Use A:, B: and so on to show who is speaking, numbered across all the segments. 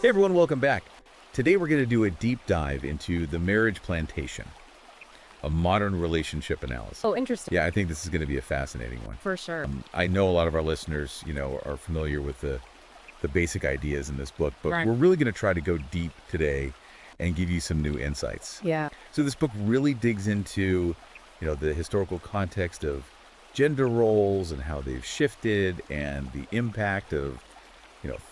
A: Hey everyone, welcome back. Today we're going to do a deep dive into the Marriage Plantation, a modern relationship analysis.
B: Oh, interesting.
A: Yeah, I think this is going to be a fascinating one.
B: For sure.
A: I know a lot of our listeners, are familiar with the basic ideas in this book, but
B: Right.
A: we're really going to try to go deep today and give you some new insights.
B: Yeah.
A: So this book really digs into, the historical context of gender roles and how they've shifted and the impact of,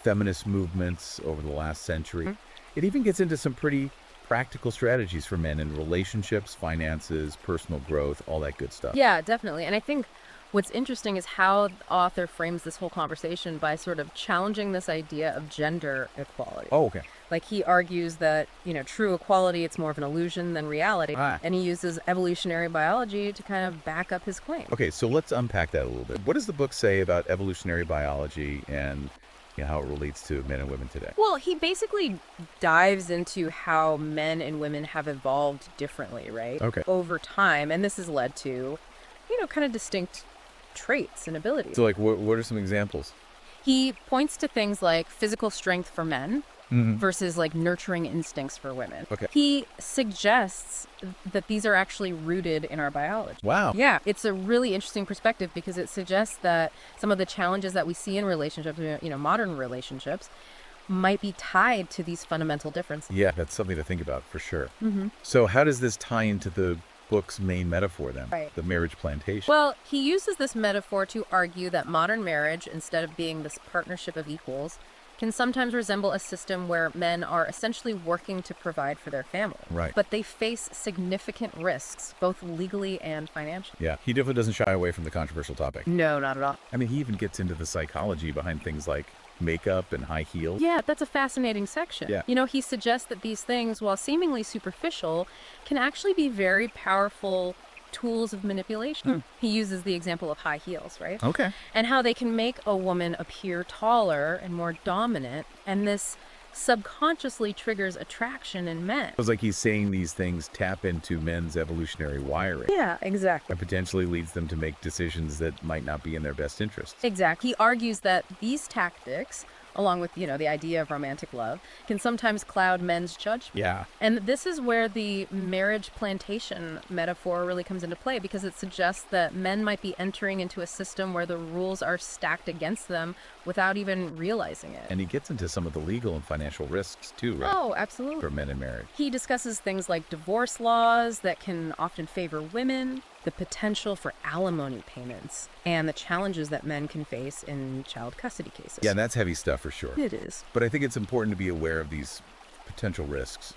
A: feminist movements over the last century. It even gets into some pretty practical strategies for men in relationships, finances, personal growth, all that good stuff.
B: Yeah, definitely. And I think what's interesting is how the author frames this whole conversation by sort of challenging this idea of gender equality.
A: Oh, okay.
B: Like he argues that, true equality, it's more of an illusion than reality.
A: Ah.
B: And he uses evolutionary biology to kind of back up his claim.
A: Okay, so let's unpack that a little bit. What does the book say about evolutionary biology and how it relates to men and women today?
B: Well, he basically dives into how men and women have evolved differently, right?
A: Okay.
B: Over time. And this has led to, kind of distinct traits and abilities.
A: So, what are some examples?
B: He points to things like physical strength for men versus like nurturing instincts for women.
A: Okay.
B: He suggests that these are actually rooted in our biology.
A: Wow.
B: Yeah, it's a really interesting perspective because it suggests that some of the challenges that we see in relationships, modern relationships, might be tied to these fundamental differences.
A: Yeah, that's something to think about for sure. So how does this tie into the book's main metaphor then?
B: Right.
A: The marriage plantation.
B: Well, he uses this metaphor to argue that modern marriage, instead of being this partnership of equals, can sometimes resemble a system where men are essentially working to provide for their family.
A: Right.
B: But they face significant risks, both legally and financially.
A: Yeah, he definitely doesn't shy away from the controversial topic.
B: No, not at all.
A: I mean, he even gets into the psychology behind things like makeup and high heels.
B: Yeah, that's a fascinating section.
A: Yeah.
B: He suggests that these things, while seemingly superficial, can actually be very powerful tools of manipulation. He uses the example of high heels, right?
A: Okay.
B: And how they can make a woman appear taller and more dominant, and this subconsciously triggers attraction in men.
A: It's like he's saying these things tap into men's evolutionary wiring
B: Yeah, exactly.
A: and potentially leads them to make decisions that might not be in their best interest.
B: Exactly. He argues that these tactics, along with, the idea of romantic love, can sometimes cloud men's judgment.
A: Yeah.
B: And this is where the marriage plantation metaphor really comes into play, because it suggests that men might be entering into a system where the rules are stacked against them without even realizing it.
A: And he gets into some of the legal and financial risks too, right?
B: Oh, absolutely.
A: For men in marriage.
B: He discusses things like divorce laws that can often favor women, the potential for alimony payments, and the challenges that men can face in child custody cases.
A: Yeah, that's heavy stuff for sure.
B: It is.
A: But I think it's important to be aware of these potential risks,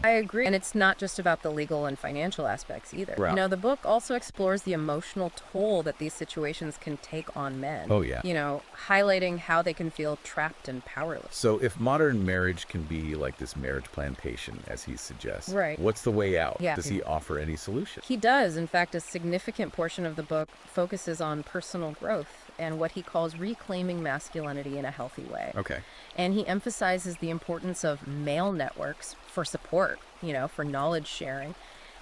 B: I agree. And it's not just about the legal and financial aspects either.
A: Right.
B: The book also explores the emotional toll that these situations can take on men.
A: Oh, yeah.
B: Highlighting how they can feel trapped and powerless.
A: So if modern marriage can be like this marriage plantation, as he suggests,
B: Right.
A: what's the way out?
B: Yeah.
A: Does he offer any solution?
B: He does. In fact, a significant portion of the book focuses on personal growth and what he calls reclaiming masculinity in a healthy way.
A: Okay.
B: And he emphasizes the importance of male networks for support, for knowledge sharing,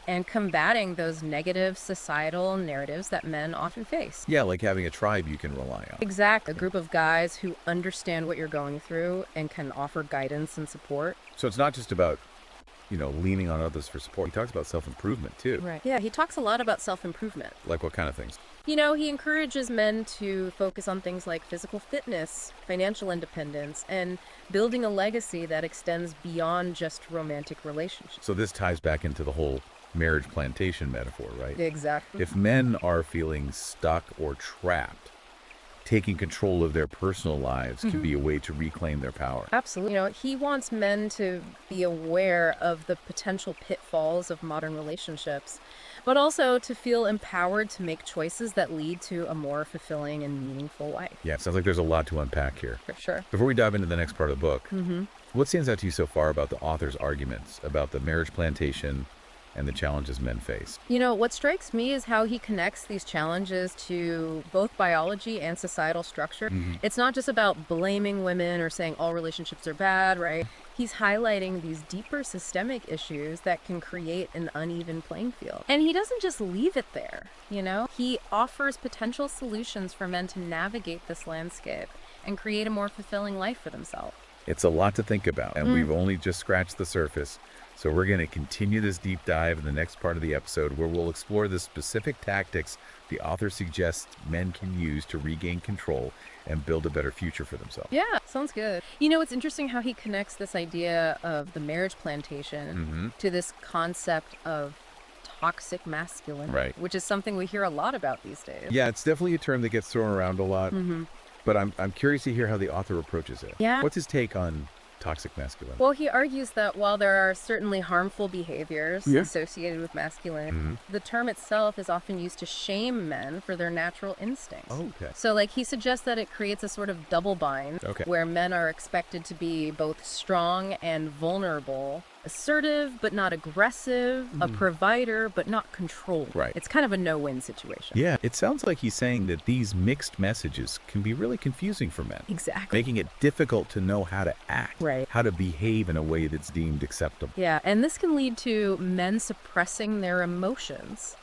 B: and combating those negative societal narratives that men often face.
A: Yeah, like having a tribe you can rely on.
B: Exactly. A group of guys who understand what you're going through and can offer guidance and support.
A: So it's not just about, leaning on others for support. He talks about self-improvement too.
B: Right. Yeah, he talks a lot about self-improvement.
A: Like what kind of things?
B: He encourages men to focus on things like physical fitness, financial independence, and building a legacy that extends beyond just romantic relationships.
A: So this ties back into the whole marriage plantation metaphor, right?
B: Exactly.
A: If men are feeling stuck or trapped, taking control of their personal lives can be a way to reclaim their power.
B: Absolutely. He wants men to be aware of the potential pitfalls of modern relationships, but also to feel empowered to make choices that lead to a more fulfilling and meaningful life.
A: Yeah, it sounds like there's a lot to unpack here.
B: For sure.
A: Before we dive into the next part of the book, what stands out to you so far about the author's arguments about the marriage plantation and the challenges men face?
B: What strikes me is how he connects these challenges to both biology and societal structure. It's not just about blaming women or saying all relationships are bad, right? He's highlighting these deeper systemic issues that can create an uneven playing field. And he doesn't just leave it there, He offers potential solutions for men to navigate this landscape and create a more fulfilling life for themselves.
A: It's a lot to think about, and we've only just scratched the surface. So we're going to continue this deep dive in the next part of the episode, where we'll explore the specific tactics the author suggests men can use to regain control and build a better future for themselves.
B: Yeah, sounds good. You know, it's interesting how he connects this idea of the marriage plantation to this concept of toxic masculinity,
A: Right.
B: which is something we hear a lot about these days.
A: Yeah, it's definitely a term that gets thrown around a lot, but I'm curious to hear how the author approaches it.
B: Yeah.
A: What's his take on toxic masculinity?
B: Well, he argues that while there are certainly harmful behaviors
A: Yeah.
B: associated with masculinity, the term itself is often used to shame men for their natural instincts.
A: Oh, okay.
B: So, like, he suggests that it creates a sort of double bind
A: Okay.
B: where men are expected to be both strong and vulnerable, assertive but not aggressive, a provider but not controlled.
A: Right.
B: It's kind of a no-win situation.
A: Yeah, it sounds like he's saying that these mixed messages can be really confusing for men,
B: Exactly.
A: making it difficult to know how to act,
B: Right.
A: how to behave in a way that's deemed acceptable.
B: Yeah, and this can lead to men suppressing their emotions,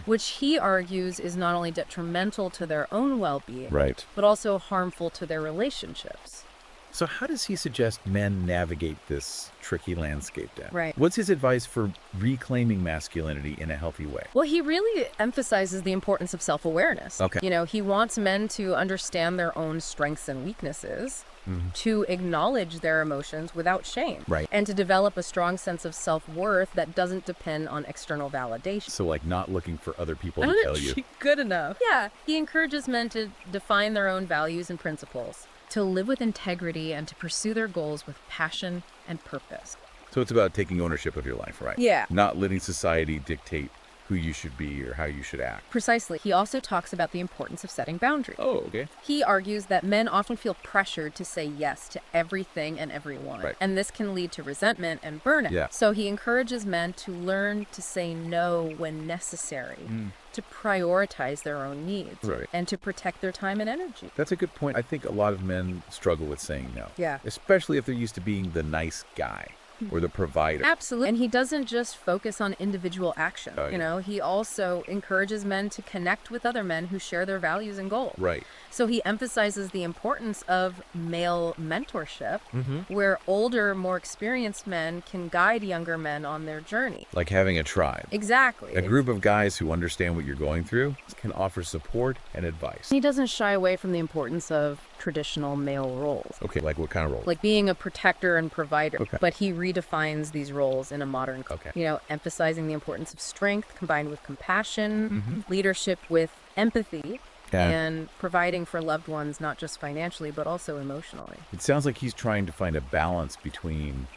B: which he argues is not only detrimental to their own well-being,
A: Right.
B: but also harmful to their relationships.
A: So how does he suggest men navigate this tricky landscape then?
B: Right.
A: What's his advice for reclaiming masculinity in a healthy way?
B: Well, he really emphasizes the importance of self-awareness.
A: Okay.
B: You know, he wants men to understand their own strengths and weaknesses, to acknowledge their emotions without shame,
A: Right.
B: and to develop a strong sense of self-worth that doesn't depend on external validation.
A: So like not looking for other people to tell you.
B: Good enough. Yeah, he encourages men to define their own values and principles, to live with integrity, and to pursue their goals with passion and purpose.
A: So it's about taking ownership of your life, right?
B: Yeah.
A: Not letting society dictate who you should be or how you should act.
B: Precisely. He also talks about the importance of setting boundaries.
A: Oh, okay.
B: He argues that men often feel pressured to say yes to everything and everyone,
A: Right.
B: and this can lead to resentment and burnout.
A: Yeah.
B: So he encourages men to learn to say no when necessary, to prioritize their own needs,
A: Right.
B: and to protect their time and energy.
A: That's a good point. I think a lot of men struggle with saying no.
B: Yeah.
A: Especially if they're used to being the nice guy or the provider.
B: Absolutely. And he doesn't just focus on individual action.
A: Oh, yeah.
B: You know, he also encourages men to connect with other men who share their values and goals.
A: Right.
B: So he emphasizes the importance of male mentorship, where older, more experienced men can guide younger men on their journey.
A: Like having a tribe.
B: Exactly.
A: A group of guys who understand what you're going through can offer support and advice.
B: He doesn't shy away from the importance of traditional male roles,
A: Okay, like what kind of role?
B: like being a protector and provider.
A: Okay.
B: But he redefines these roles in a modern,
A: Okay.
B: you know, emphasizing the importance of strength combined with compassion, leadership with empathy,
A: Yeah.
B: and providing for loved ones, not just financially, but also emotionally.
A: It sounds like he's trying to find a balance between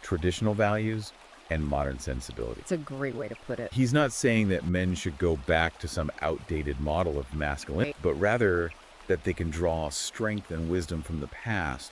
A: traditional values and modern sensibility.
B: It's a great way to put it.
A: He's not saying that men should go back to some outdated model of masculinity, but rather that they can draw strength and wisdom from the past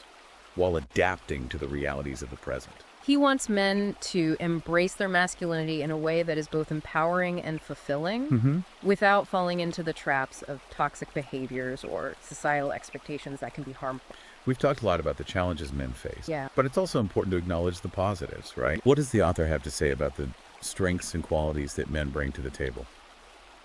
A: while adapting to the realities of the present.
B: He wants men to embrace their masculinity in a way that is both empowering and fulfilling without falling into the traps of toxic behaviors or societal expectations that can be harmful.
A: We've talked a lot about the challenges men face,
B: Yeah.
A: but it's also important to acknowledge the positives, right? What does the author have to say about the strengths and qualities that men bring to the table?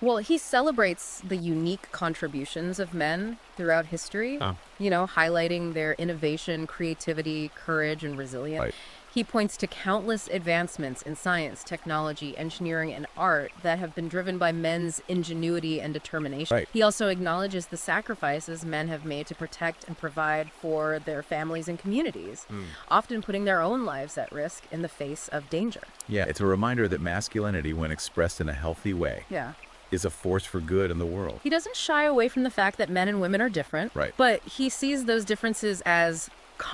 B: Well, he celebrates the unique contributions of men throughout history, you know, highlighting their innovation, creativity, courage, and resilience.
A: Right.
B: He points to countless advancements in science, technology, engineering, and art that have been driven by men's ingenuity and determination.
A: Right.
B: He also acknowledges the sacrifices men have made to protect and provide for their families and communities, often putting their own lives at risk in the face of danger.
A: Yeah, it's a reminder that masculinity, when expressed in a healthy way,
B: Yeah.
A: is a force for good in the world.
B: He doesn't shy away from the fact that men and women are different,
A: Right.
B: but he sees those differences as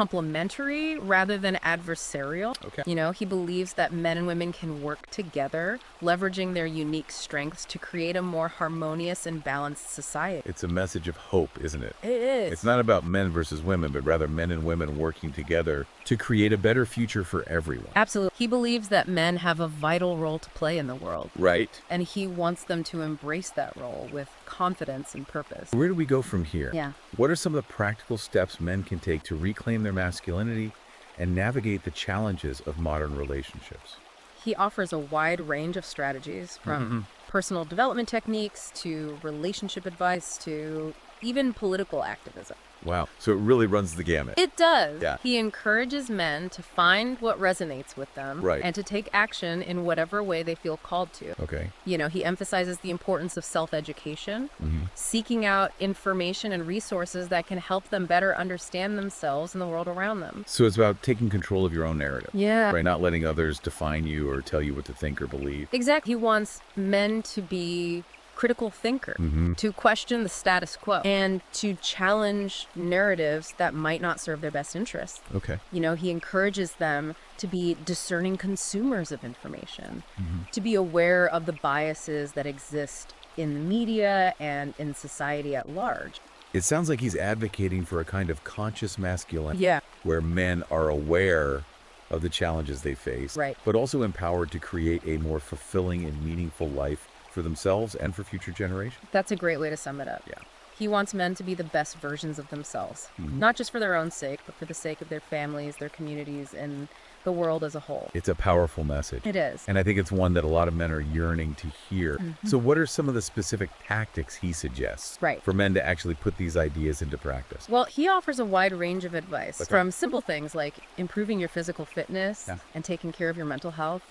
B: complementary rather than adversarial.
A: Okay.
B: You know, he believes that men and women can work together, leveraging their unique strengths to create a more harmonious and balanced society.
A: It's a message of hope, isn't it?
B: It is.
A: It's not about men versus women, but rather men and women working together to create a better future for everyone.
B: Absolutely. He believes that men have a vital role to play in the world,
A: Right.
B: and he wants them to embrace that role with confidence and purpose.
A: Where do we go from here?
B: Yeah.
A: What are some of the practical steps men can take to reclaim their masculinity and navigate the challenges of modern relationships?
B: He offers a wide range of strategies, from personal development techniques to relationship advice to even political activism.
A: Wow. So it really runs the gamut.
B: It does.
A: Yeah.
B: He encourages men to find what resonates with them
A: Right.
B: and to take action in whatever way they feel called to.
A: Okay.
B: He emphasizes the importance of self-education,
A: Mm-hmm.
B: seeking out information and resources that can help them better understand themselves and the world around them.
A: So it's about taking control of your own narrative.
B: Yeah.
A: Right? Not letting others define you or tell you what to think or believe.
B: Exactly. He wants men to be critical thinker,
A: Mm-hmm.
B: to question the status quo, and to challenge narratives that might not serve their best interests.
A: Okay.
B: He encourages them to be discerning consumers of information,
A: Mm-hmm.
B: to be aware of the biases that exist in the media and in society at large.
A: It sounds like he's advocating for a kind of conscious masculinity
B: Yeah.
A: where men are aware of the challenges they face,
B: Right.
A: but also empowered to create a more fulfilling and meaningful life for themselves and for future generations.
B: That's a great way to sum it up.
A: Yeah.
B: He wants men to be the best versions of themselves, not just for their own sake, but for the sake of their families, their communities, and the world as a whole.
A: It's a powerful message.
B: It is.
A: And I think it's one that a lot of men are yearning to hear. So what are some of the specific tactics he suggests
B: Right.
A: for men to actually put these ideas into practice?
B: Well, he offers a wide range of advice,
A: Okay.
B: from simple things like improving your physical fitness
A: Yeah.
B: and taking care of your mental health,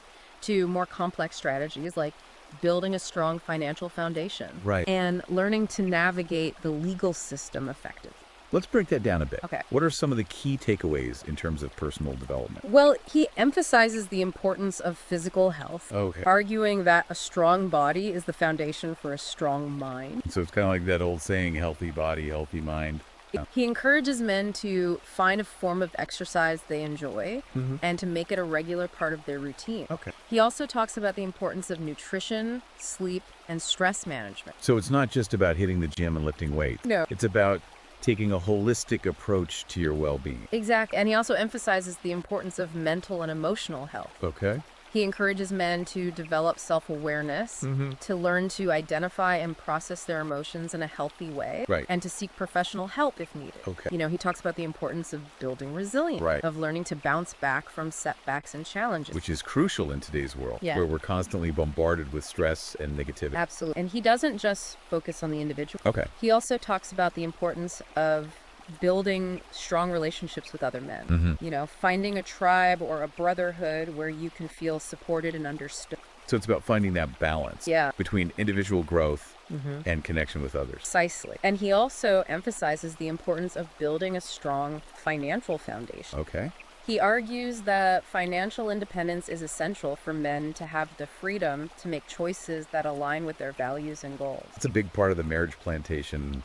B: to more complex strategies like building a strong financial foundation,
A: Right.
B: and learning to navigate the legal system effectively.
A: Let's break that down a bit.
B: Okay.
A: What are some of the key takeaways in terms of personal development?
B: Well, he emphasizes the importance of physical health,
A: Okay.
B: arguing that a strong body is the foundation for a strong mind.
A: So it's kind of like that old saying, healthy body, healthy mind. Yeah.
B: He encourages men to find a form of exercise they enjoy
A: Mhm.
B: and to make it a regular part of their routine.
A: Okay.
B: He also talks about the importance of nutrition, sleep, and stress management.
A: So it's not just about hitting the gym and lifting weights.
B: No.
A: It's about taking a holistic approach to your well-being.
B: Exactly. And he also emphasizes the importance of mental and emotional health.
A: Okay.
B: He encourages men to develop self-awareness,
A: Mhm.
B: to learn to identify and process their emotions in a healthy way,
A: Right.
B: and to seek professional help if needed.
A: Okay.
B: He talks about the importance of building resilience,
A: Right.
B: of learning to bounce back from setbacks and challenges.
A: Which is crucial in today's world,
B: Yeah.
A: where we're constantly bombarded with stress and negativity.
B: Absolutely. And he doesn't just focus on the individual.
A: Okay.
B: He also talks about the importance of building strong relationships with other men. Finding a tribe or a brotherhood where you can feel supported and understood.
A: So it's about finding that balance
B: Yeah.
A: between individual growth and connection with others.
B: Precisely. And he also emphasizes the importance of building a strong financial foundation.
A: Okay.
B: He argues that financial independence is essential for men to have the freedom to make choices that align with their values and goals.
A: It's a big part of the marriage plantation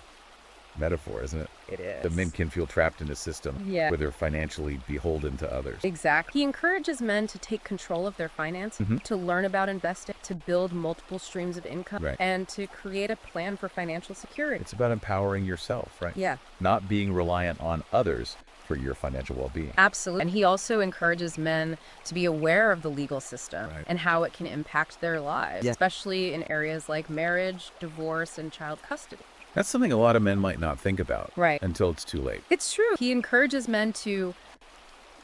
A: metaphor, isn't it?
B: It is.
A: The men can feel trapped in a system
B: Yeah.
A: where they're financially beholden to others.
B: Exactly. He encourages men to take control of their finances, to learn about investing, to build multiple streams of income,
A: Right.
B: and to create a plan for financial security.
A: It's about empowering yourself, right?
B: Yeah,
A: Not being reliant on others for your financial well-being.
B: absolutely. And he also encourages men to be aware of the legal system
A: Right.
B: and how it can impact their lives,
A: Yeah.
B: especially in areas like marriage, divorce, and child custody.
A: That's something a lot of men might not think about
B: Right.
A: until it's too late.
B: It's true. He encourages men to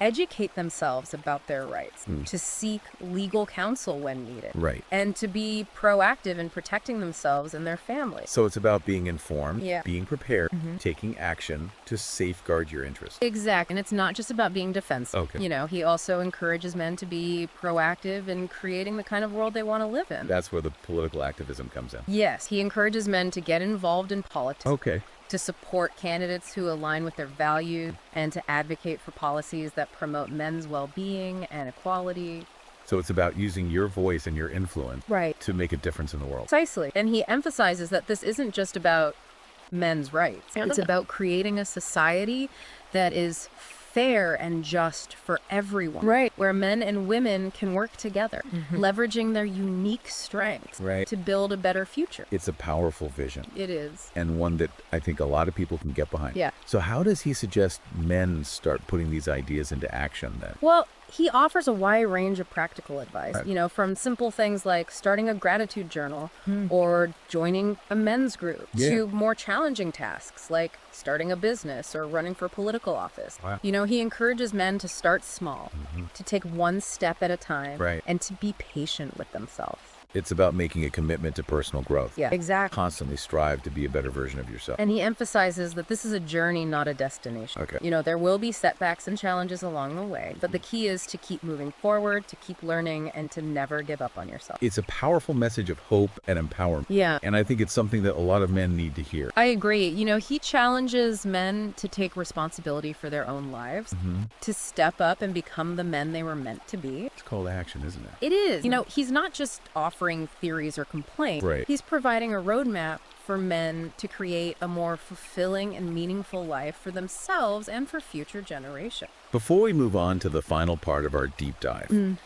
B: educate themselves about their rights, to seek legal counsel when needed,
A: Right.
B: and to be proactive in protecting themselves and their families.
A: So it's about being informed,
B: Yeah.
A: being prepared, taking action to safeguard your interests.
B: Exactly. And it's not just about being defensive.
A: Okay.
B: He also encourages men to be proactive in creating the kind of world they want to live in.
A: That's where the political activism comes in.
B: Yes, he encourages men to get involved in politics,
A: Okay.
B: to support candidates who align with their values, and to advocate for policies that promote men's well-being and equality.
A: So it's about using your voice and your influence
B: Right.
A: to make a difference in the world.
B: Precisely. And he emphasizes that this isn't just about men's rights. It's about creating a society that is fair and just for everyone.
C: Right.
B: Where men and women can work together, leveraging their unique strengths
A: Right.
B: to build a better future.
A: It's a powerful vision
B: It is.
A: and one that I think a lot of people can get behind.
B: Yeah.
A: So how does he suggest men start putting these ideas into action then?
B: Well, he offers a wide range of practical advice,
A: Right.
B: from simple things like starting a gratitude journal or joining a men's group
A: Yeah.
B: to more challenging tasks like starting a business or running for political office.
A: Wow.
B: He encourages men to start small, to take one step at a time,
A: Right.
B: and to be patient with themselves.
A: It's about making a commitment to personal growth.
B: Yeah, exactly.
A: Constantly strive to be a better version of yourself.
B: And he emphasizes that this is a journey, not a destination.
A: Okay.
B: There will be setbacks and challenges along the way, but the key is to keep moving forward, to keep learning, and to never give up on yourself.
A: It's a powerful message of hope and empowerment.
B: Yeah.
A: And I think it's something that a lot of men need to hear.
B: I agree. He challenges men to take responsibility for their own lives, to step up and become the men they were meant to be.
A: It's call to action, isn't it?
B: It is. He's not just offering theories or complaints.
A: Right.
B: He's providing a roadmap for men to create a more fulfilling and meaningful life for themselves and for future generations.
A: Before we move on to the final part of our deep dive,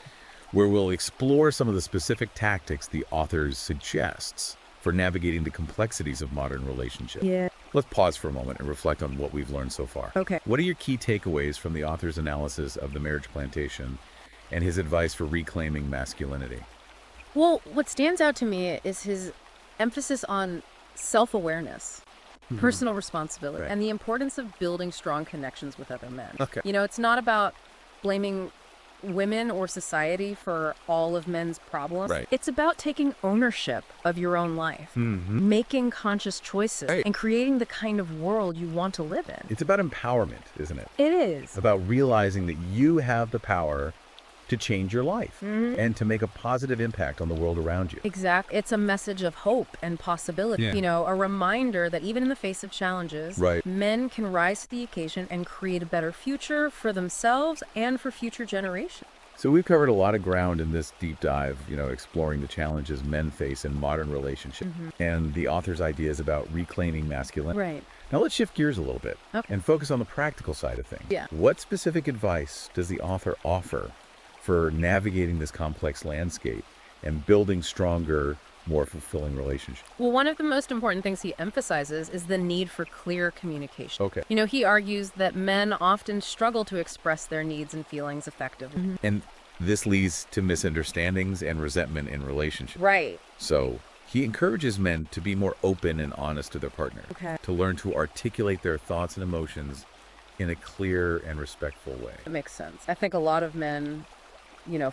A: where we'll explore some of the specific tactics the author suggests for navigating the complexities of modern relationships.
B: Yeah.
A: Let's pause for a moment and reflect on what we've learned so far.
B: Okay.
A: What are your key takeaways from the author's analysis of the Marriage Plantation and his advice for reclaiming masculinity?
B: Well, what stands out to me is his emphasis on self-awareness, personal responsibility,
A: Right.
B: and the importance of building strong connections with other men.
A: Okay.
B: It's not about blaming women or society for all of men's problems.
A: Right.
B: It's about taking ownership of your own life, making conscious choices,
A: Right.
B: and creating the kind of world you want to live in.
A: It's about empowerment, isn't it?
B: It is.
A: About realizing that you have the power to change your life and to make a positive impact on the world around you.
B: Exactly. It's a message of hope and possibility.
A: Yeah.
B: A reminder that even in the face of challenges,
A: Right.
B: men can rise to the occasion and create a better future for themselves and for future generations.
A: So we've covered a lot of ground in this deep dive, exploring the challenges men face in modern relationships and the author's ideas about reclaiming masculinity.
B: Right.
A: Now let's shift gears a little bit
B: Okay.
A: and focus on the practical side of things.
B: Yeah.
A: What specific advice does the author offer for navigating this complex landscape and building stronger, more fulfilling relationships?
B: Well, one of the most important things he emphasizes is the need for clear communication.
A: Okay.
B: He argues that men often struggle to express their needs and feelings effectively.
A: And this leads to misunderstandings and resentment in relationships.
B: Right.
A: So he encourages men to be more open and honest to their partner,
B: Okay.
A: to learn to articulate their thoughts and emotions in a clear and respectful way.
B: That makes sense. I think a lot of men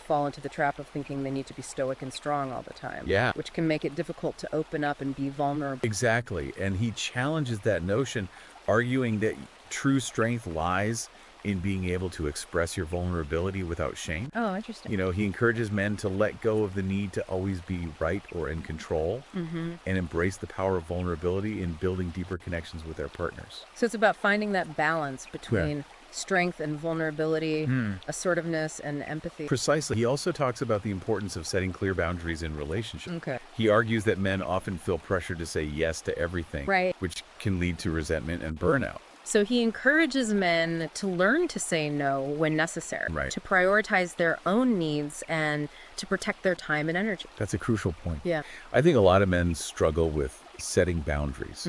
B: fall into the trap of thinking they need to be stoic and strong all the time.
A: Yeah.
B: Which can make it difficult to open up and be vulnerable.
A: Exactly. And he challenges that notion, arguing that true strength lies in being able to express your vulnerability without shame.
B: Oh, interesting.
A: He encourages men to let go of the need to always be right or in control and embrace the power of vulnerability in building deeper connections with their partners.
B: So it's about finding that balance between strength and vulnerability, assertiveness and empathy.
A: Precisely. He also talks about the importance of setting clear boundaries in relationships.
B: Okay.
A: He argues that men often feel pressure to say yes to everything,
B: Right.
A: which can lead to resentment and burnout.
B: So he encourages men to learn to say no when necessary,
A: Right.
B: to prioritize their own needs and to protect their time and energy.
A: That's a crucial point.
B: Yeah.
A: I think a lot of men struggle with setting boundaries,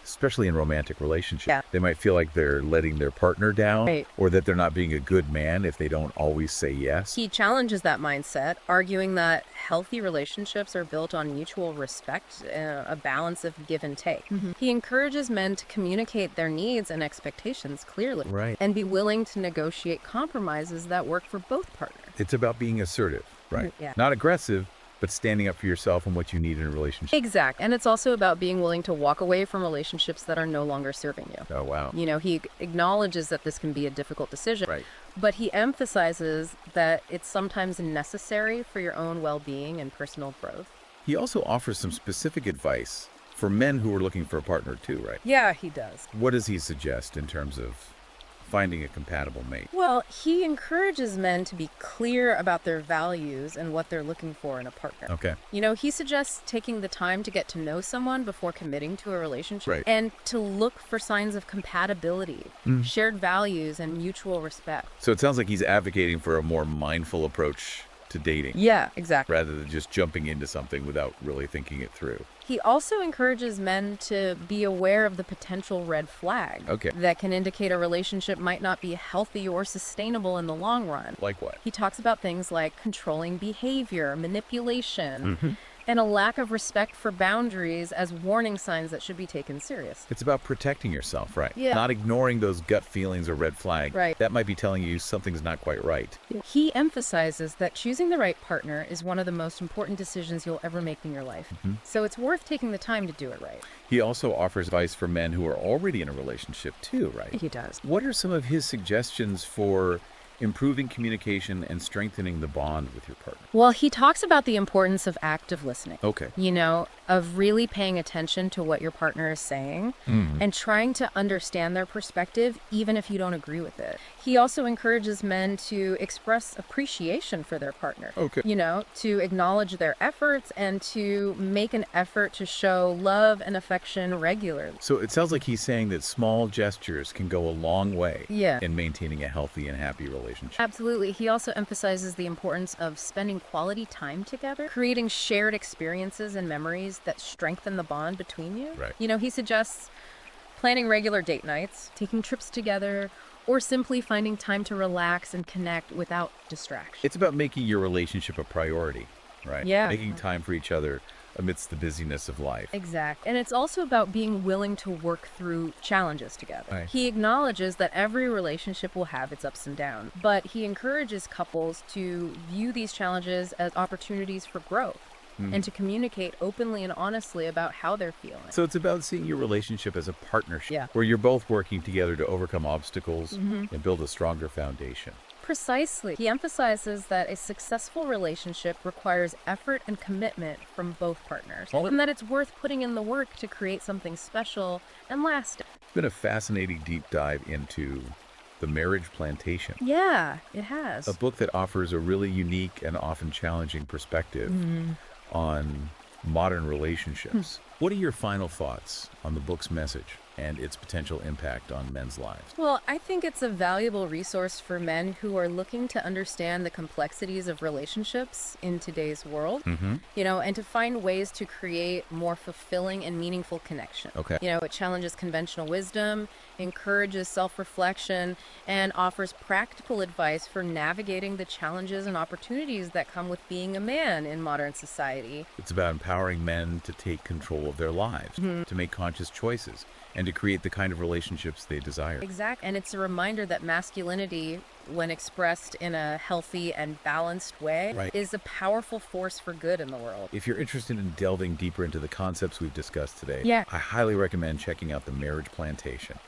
A: especially in romantic relationships.
B: Yeah.
A: They might feel like they're letting their partner down
B: Right.
A: or that they're not being a good man if they don't always say yes.
B: He challenges that mindset, arguing that healthy relationships are built on mutual respect, a balance of give and take. He encourages men to communicate their needs and expectations clearly
A: Right.
B: and be willing to negotiate compromises that work for both partners.
A: It's about being assertive, right?
B: Yeah.
A: Not aggressive, but standing up for yourself and what you need in a relationship.
B: Exact. And it's also about being willing to walk away from relationships that are no longer serving you.
A: Oh, wow.
B: He acknowledges that this can be a difficult decision,
A: Right.
B: but he emphasizes that it's sometimes necessary for your own well-being and personal growth.
A: He also offers some specific advice for men who are looking for a partner too, right?
B: Yeah, he does.
A: What does he suggest in terms of finding a compatible mate?
B: Well, he encourages men to be clear about their values and what they're looking for in a partner.
A: Okay.
B: He suggests taking the time to get to know someone before committing to a relationship
A: Right.
B: and to look for signs of compatibility, shared values, and mutual respect.
A: So it sounds like he's advocating for a more mindful approach to dating
B: Yeah, exactly.
A: rather than just jumping into something without really thinking it through.
B: He also encourages men to be aware of the potential red flag
A: Okay.
B: that can indicate a relationship might not be healthy or sustainable in the long run.
A: Like what?
B: He talks about things like controlling behavior, manipulation, and a lack of respect for boundaries as warning signs that should be taken serious.
A: It's about protecting yourself, right?
B: Yeah.
A: Not ignoring those gut feelings or red flags.
B: Right.
A: That might be telling you something's not quite right.
B: He emphasizes that choosing the right partner is one of the most important decisions you'll ever make in your life. So it's worth taking the time to do it right.
A: He also offers advice for men who are already in a relationship too, right?
B: He does.
A: What are some of his suggestions for improving communication and strengthening the bond with your partner?
B: Well, he talks about the importance of active listening.
A: Okay.
B: Of really paying attention to what your partner is saying and trying to understand their perspective, even if you don't agree with it. He also encourages men to express appreciation for their partner.
A: Okay.
B: To acknowledge their efforts and to make an effort to show love and affection regularly.
A: So it sounds like he's saying that small gestures can go a long way
B: Yeah.
A: in maintaining a healthy and happy relationship.
B: Absolutely. He also emphasizes the importance of spending quality time together, creating shared experiences and memories that strengthen the bond between you.
A: Right.
B: He suggests planning regular date nights, taking trips together, or simply finding time to relax and connect without distraction.
A: It's about making your relationship a priority, right?
B: Yeah.
A: Making time for each other amidst the busyness of life.
B: Exactly. And it's also about being willing to work through challenges together.
A: Right.
B: He acknowledges that every relationship will have its ups and downs, but he encourages couples to view these challenges as opportunities for growth and to communicate openly and honestly about how they're feeling.
A: So it's about seeing your relationship as a partnership
B: Yeah.
A: where you're both working together to overcome obstacles and build a stronger foundation.
B: Precisely. He emphasizes that a successful relationship requires effort and commitment from both partners,
A: Well,
B: and that it's worth putting in the work to create something special and lasting.
A: It's been a fascinating deep dive into the Marriage Plantation,
B: Yeah, it has.
A: a book that offers a really unique and often challenging perspective on modern relationships. What are your final thoughts on the book's message and its potential impact on men's lives?
B: Well, I think it's a valuable resource for men who are looking to understand the complexities of relationships in today's world, and to find ways to create more fulfilling and meaningful connection.
A: Okay.
B: It challenges conventional wisdom, encourages self-reflection, and offers practical advice for navigating the challenges and opportunities that come with being a man in modern society.
A: It's about empowering men to take control of their lives, to make conscious choices, and to create the kind of relationships they desire.
B: Exactly. And it's a reminder that masculinity, when expressed in a healthy and balanced way,
A: Right.
B: is a powerful force for good in the world.
A: If you're interested in delving deeper into the concepts we've discussed today,
B: Yeah.
A: I highly recommend checking out The Marriage Plantation,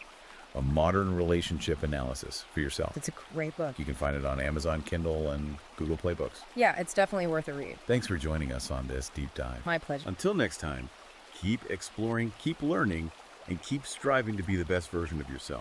A: a modern relationship analysis for yourself.
B: It's a great book.
A: You can find it on Amazon Kindle and Google Play Books.
B: Yeah, it's definitely worth a read.
A: Thanks for joining us on this deep dive.
B: My pleasure.
A: Until next time, keep exploring, keep learning, and keep striving to be the best version of yourself.